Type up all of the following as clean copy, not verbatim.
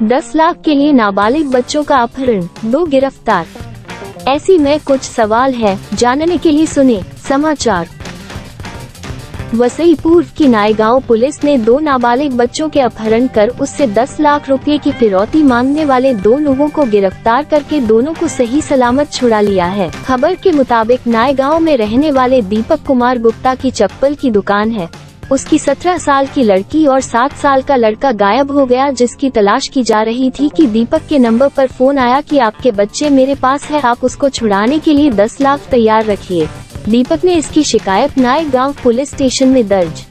10 लाख के लिए नाबालिग बच्चों का अपहरण, 2 गिरफ्तार। ऐसी में कुछ सवाल है, जानने के लिए सुने समाचार। वसई पूर्व की नायगांव पुलिस ने 2 नाबालिग बच्चों के अपहरण कर उससे 10 लाख रुपए की फिरौती मांगने वाले 2 लोगों को गिरफ्तार करके दोनों को सही सलामत छुड़ा लिया है। खबर के मुताबिक नायगांव में रहने वाले दीपक कुमार गुप्ता की चप्पल की दुकान है। उसकी 17 साल की लड़की और 7 साल का लड़का गायब हो गया, जिसकी तलाश की जा रही थी कि दीपक के नंबर पर फोन आया कि आपके बच्चे मेरे पास है, आप उसको छुड़ाने के लिए 10 लाख तैयार रखिए। दीपक ने इसकी शिकायत नायगांव पुलिस स्टेशन में दर्ज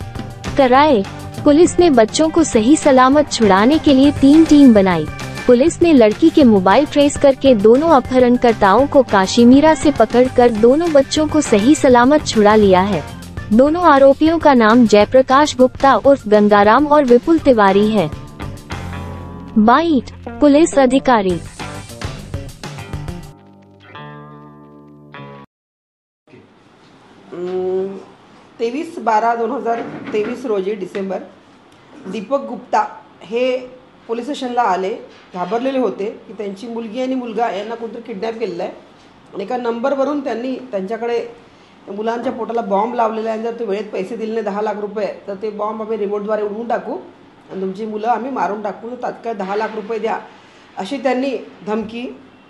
कराए। पुलिस ने बच्चों को सही सलामत छुड़ाने के लिए 3 टीम बनाई। पुलिस ने लड़की के मोबाइल ट्रेस करके दोनों अपहरणकर्ताओं को काशीमीरा से पकड़कर दोनों बच्चों को सही सलामत छुड़ा लिया है। दोनों आरोपियों का नाम जयप्रकाश गुप्ता उर्फ गंगाराम और विपुल तिवारी है। बाइट पुलिस अधिकारी। 23/12/2023 रोजी डिसेंबर दीपक गुप्ता हे पोलीस स्टेशनला आले। घाबरलेले होते की त्यांची मुलगी आणि मुलगा यांना कोणतरी किडनॅप केलेलं आहे आणि एका नंबरवरून त्यांनी त्यांच्याकडे मुलांच्या पोटाला बॉम्ब लावलेला आहे। जर ते वेळेत पैसे दिले नाही 10 लाख रुपये तर ते बॉम्ब आम्ही रिमोटद्वारे उडवून टाकू आणि तुमची मुलं आम्ही मारून टाकू, तात्काळ 10 लाख रुपये द्या, अशी त्यांनी धमकी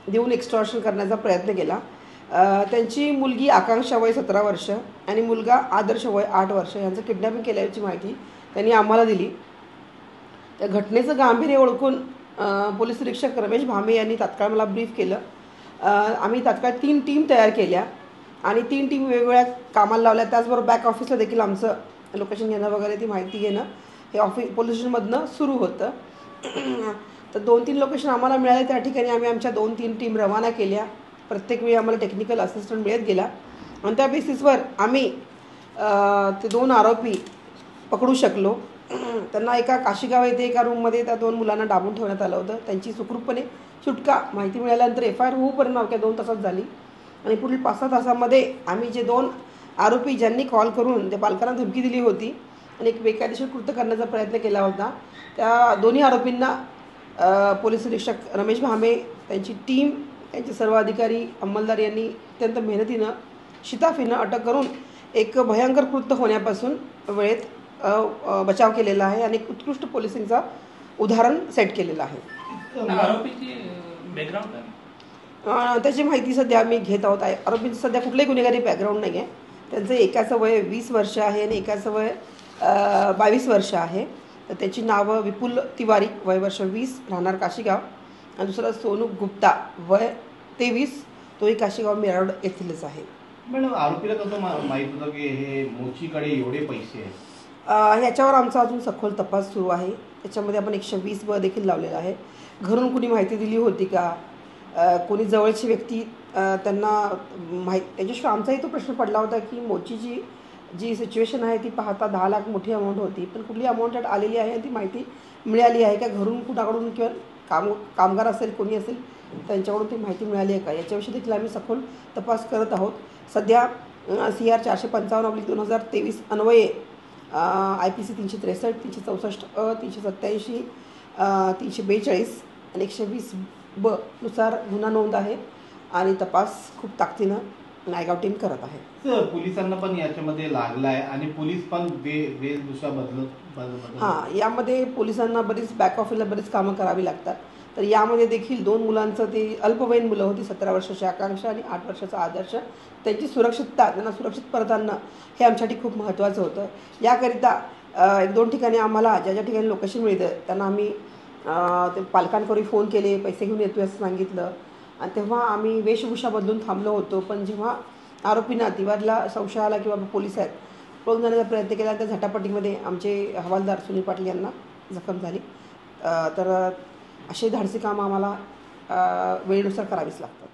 देऊन एक्स्टॉर्शन करण्याचा प्रयत्न केला। त्यांची मुलगी आकांक्षा वय 17 वर्ष आणि मुलगा आदर्श वय 8 वर्ष यांचं किडनॅपिंग केल्याची माहिती त्यांनी आम्हाला दिली। त्या घटनेचं गांभीर्य ओळखून पोलीस निरीक्षक रमेश भामे यांनी तात्काळ मला ब्रीफ केलं। आम्ही तात्काळ 3 टीम तयार केल्या आणि 3 टीम वेगवेगळ्या कामाला लावल्या। त्याचबरोबर बॅक ऑफिसला देखील आमचं लोकेशन घेणं वगैरे ती माहिती घेणं हे पोलीस स्टेशनमधनं सुरू होतं। तर 2-3 लोकेशन आम्हाला मिळाले, त्या ठिकाणी आम्ही आमच्या 2-3 टीम रवाना केल्या। प्रत्येक वेळी आम्हाला टेक्निकल असिस्टंट मिळत गेला आणि त्या बेसिसवर आम्ही ते 2 आरोपी पकडू शकलो। त्यांना एका काशीगाव येथे एका रूममध्ये त्या 2 मुलांना डांबून ठेवण्यात आलं होतं। त्यांची सुखरूपपणे सुटका माहिती मिळाल्यानंतर FIR होऊपर्यंत अवघ्या 2 तासात झाली आणि पुढील 5-6 तासामध्ये आम्ही जे 2 आरोपी ज्यांनी कॉल करून त्या पालकांना धमकी दिली होती आणि एक बेकायदेशीर कृत्य करण्याचा प्रयत्न केला होता, त्या दोन्ही आरोपींना पोलीस निरीक्षक रमेश भामे, त्यांची टीम, त्यांचे सर्व अधिकारी अंमलदार यांनी अत्यंत मेहनतीनं शिताफीनं अटक करून एक भयंकर कृत्य होण्यापासून वेळेत बचाव केलेला आहे आणि एक उत्कृष्ट पोलिसिंगचा उदाहरण सेट केलेलं आहे। आरोपीची बॅकग्राऊंड त्याची माहिती सध्या आम्ही घेत आहोत। आरोपींचं सध्या कुठल्याही गुन्हेगारी बॅकग्राऊंड नाही आहे। त्यांचं एकाचं वय 20 वर्ष आहे आणि एकाचं वय 22 वर्ष आहे। तर त्याची नावं विपुल तिवारी वय वर्ष 20 राहणार काशीगाव आणि दुसरा सोनू गुप्ता वय 23 तोही काशीगाव मेराड येथीलच आहे। मॅडम आरोपीला कसं माहीत होतं की हे मोचीकडे एवढे पैसे आहेत? ह्याच्यावर आमचा अजून सखोल तपास सुरू आहे। त्याच्यामध्ये आपण 120 देखील लावलेला आहे। घरून कुणी माहिती दिली होती का, कोणी जवळची व्यक्ती त्यांना त्याच्याशिवाय आमचाही तो प्रश्न पडला होता की मोचीची जी सिच्युएशन आहे ती पाहता 10 लाख मोठी अमाऊंट होती, पण कुठली अमाऊंट त्यात आलेली आहे ती माहिती मिळाली आहे का, घरून कुणाकडून किंवा कामगार असेल कोणी असेल त्यांच्याकडून ती माहिती मिळाली आहे का, याच्याविषयी देखील आम्ही सखोल तपास करत आहोत। सध्या CR 455/2023 अन्वये IPC 363, 364 387, 342 आणि 120B नुसार गुन्हा नोंद आहे आणि तपास खूप ताकदीनं नायगाव टीम करत आहे। पोलिसांना पण याच्यामध्ये लागला आहे आणि पोलीस पण वेशभूषा बदलत यामध्ये पोलिसांना बरीच बॅक ऑफिसला बरीच कामं करावी लागतात। तर यामध्ये देखील 2 मुलांचं ते अल्पवयीन मुलं होती, 17 वर्षाची आकांक्षा आणि 8 वर्षाचा आदर्श, त्यांची सुरक्षितता, त्यांना सुरक्षित परत आणणं हे आमच्यासाठी खूप महत्त्वाचं होतं। याकरिता 1-2 ठिकाणी आम्हाला ज्या ठिकाणी लोकेशन मिळतं त्यांना आम्ही ते पालकांकडून फोन केले, पैसे घेऊन येतो असं सांगितलं आणि तेव्हा आम्ही वेशभूषा बदलून थांबलो होतो। पण जेव्हा आरोपींना तिवारला संशय आला किंवा पोलीस आहेत पळून जाण्याचा प्रयत्न केला, त्या झटापटीमध्ये आमचे हवालदार सुनील पाटील यांना जखम झाली। तर असे धाडसी कामं आम्हाला वेळेनुसार करावीच लागतात।